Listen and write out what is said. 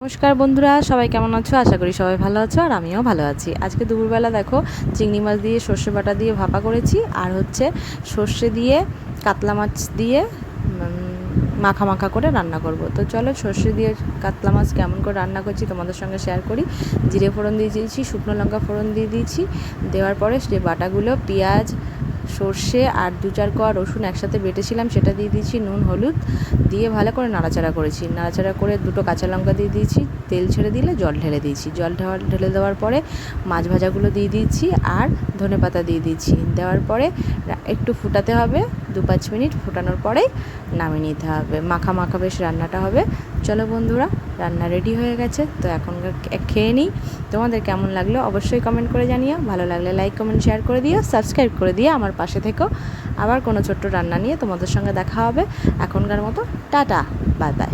নমস্কার বন্ধুরা, সবাই কেমন আছো? আশা করি সবাই ভালো আছো আর আমিও ভালো আছি। আজকে দুপুরবেলা দেখো চিংড়ি মাছ দিয়ে সর্ষে বাটা দিয়ে ভাপা করেছি, আর হচ্ছে সর্ষে দিয়ে কাতলা মাছ দিয়ে মাখা মাখা করে রান্না করব। তো চলো সর্ষে দিয়ে কাতলা মাছ কেমন করে রান্না করছি তোমাদের সঙ্গে শেয়ার করি। জিরে ফোড়ন দিয়ে দিয়েছি, শুকনো লঙ্কা ফোড়ন দিয়ে দিয়েছি, দেওয়ার পরে যে বাটাগুলো পেঁয়াজ সর্ষে আর 2-4 কোয়া রসুন একসাথে বেটেছিলাম সেটা দিয়ে দিয়েছি, নুন হলুদ দিয়ে ভালো করে নাড়াচাড়া করেছি। নাড়াচাড়া করে 2টো কাঁচা লঙ্কা দিয়ে দিয়েছি, তেল ছেড়ে দিলে জল ঢেলে দিয়েছি। জল ঢেলে দেওয়ার পরে মাছ ভাজাগুলো দিয়ে দিয়েছি আর ধনেপাতা দিয়ে দিয়েছি। দেওয়ার পরে একটু ফুটাতে হবে, 2-5 মিনিট ফুটানোর পরে নামিয়ে নিতে হবে। মাখা মাখা বেশ রান্নাটা হবে। চলো বন্ধুরা, রান্না রেডি হয়ে গেছে। তো এখন খেয়ে নিই। তোমাদের কেমন লাগলো অবশ্যই কমেন্ট করে জানিও। ভালো লাগলে লাইক কমেন্ট শেয়ার করে দিও, সাবস্ক্রাইব করে দিয়ে আমার পাশে থেকো। আবার কোনো ছোট্ট রান্না নিয়ে তোমাদের সঙ্গে দেখা হবে। এখনকার মতো টাটা, বাই বাই।